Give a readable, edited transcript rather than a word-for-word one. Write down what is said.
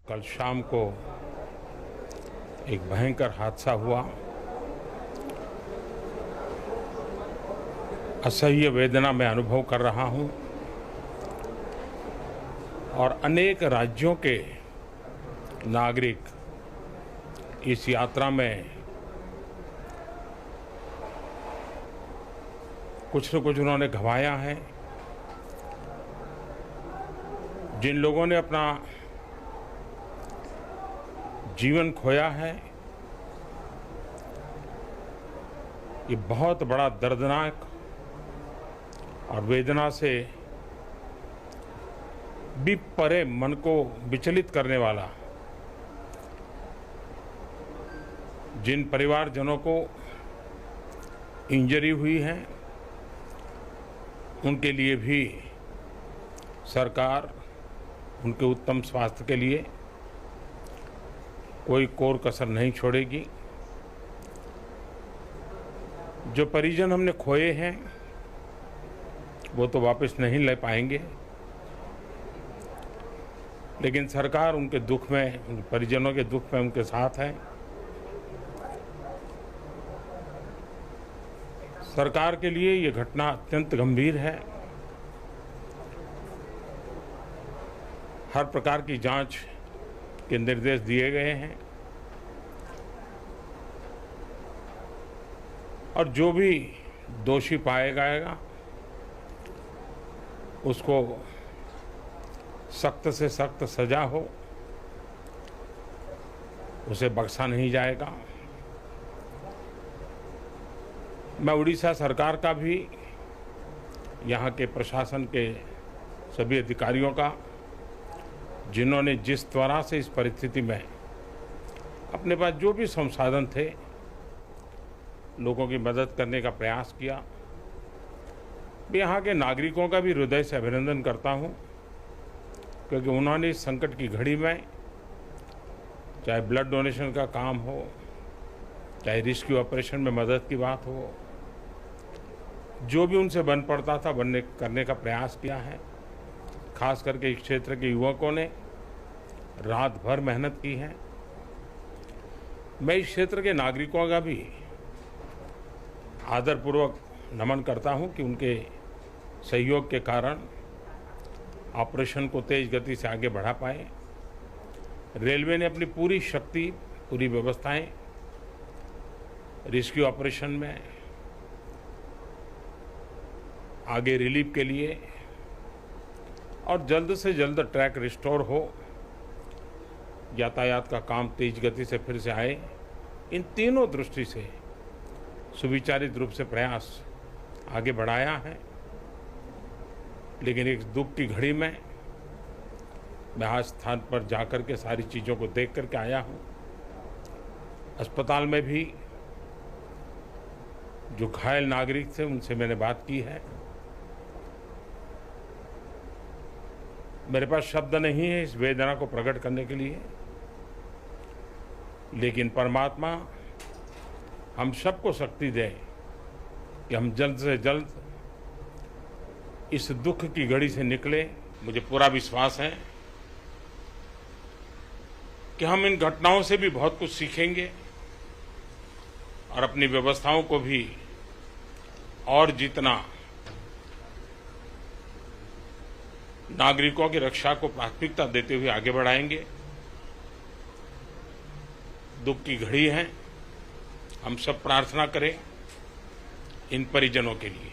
कल शाम को एक भयंकर हादसा हुआ। असह्य वेदना मैं अनुभव कर रहा हूं और अनेक राज्यों के नागरिक इस यात्रा में कुछ न कुछ उन्होंने गंवाया है। जिन लोगों ने अपना जीवन खोया है, ये बहुत बड़ा दर्दनाक और वेदना से भी परे मन को विचलित करने वाला। जिन परिवारजनों को इंजरी हुई है, उनके लिए भी सरकार उनके उत्तम स्वास्थ्य के लिए कोई कोर कसर नहीं छोड़ेगी। जो परिजन हमने खोए हैं वो तो वापस नहीं ले पाएंगे, लेकिन सरकार उनके दुख में, उनके परिजनों के दुख में उनके साथ है। सरकार के लिए ये घटना अत्यंत गंभीर है। हर प्रकार की जांच के निर्देश दिए गए हैं और जो भी दोषी पाया जाएगा उसको सख्त से सख्त सजा हो, उसे बख्शा नहीं जाएगा। मैं उड़ीसा सरकार का भी, यहाँ के प्रशासन के सभी अधिकारियों का, जिन्होंने जिस तरह से इस परिस्थिति में अपने पास जो भी संसाधन थे लोगों की मदद करने का प्रयास किया, मैं यहाँ के नागरिकों का भी हृदय से अभिनंदन करता हूँ, क्योंकि उन्होंने इस संकट की घड़ी में, चाहे ब्लड डोनेशन का काम हो, चाहे रेस्क्यू ऑपरेशन में मदद की बात हो, जो भी उनसे बन पड़ता था करने का प्रयास किया है। खास करके इस क्षेत्र के युवकों ने रात भर मेहनत की है। मैं इस क्षेत्र के नागरिकों का भी आदरपूर्वक नमन करता हूं कि उनके सहयोग के कारण ऑपरेशन को तेज गति से आगे बढ़ा पाए। रेलवे ने अपनी पूरी शक्ति, पूरी व्यवस्थाएं रेस्क्यू ऑपरेशन में आगे रिलीफ के लिए और जल्द से जल्द ट्रैक रिस्टोर हो, यातायात का काम तेज गति से फिर से आए, इन तीनों दृष्टि से सुविचारित रूप से प्रयास आगे बढ़ाया है। लेकिन एक दुख की घड़ी में मैं आज स्थान पर जाकर के सारी चीज़ों को देख करके आया हूँ। अस्पताल में भी जो घायल नागरिक थे उनसे मैंने बात की है। मेरे पास शब्द नहीं है इस वेदना को प्रकट करने के लिए, लेकिन परमात्मा हम सबको शक्ति दे कि हम जल्द से जल्द इस दुख की घड़ी से निकले। मुझे पूरा विश्वास है कि हम इन घटनाओं से भी बहुत कुछ सीखेंगे और अपनी व्यवस्थाओं को भी और जितना नागरिकों की रक्षा को प्राथमिकता देते हुए आगे बढ़ाएंगे। दुख की घड़ी है, हम सब प्रार्थना करें इन परिजनों के लिए।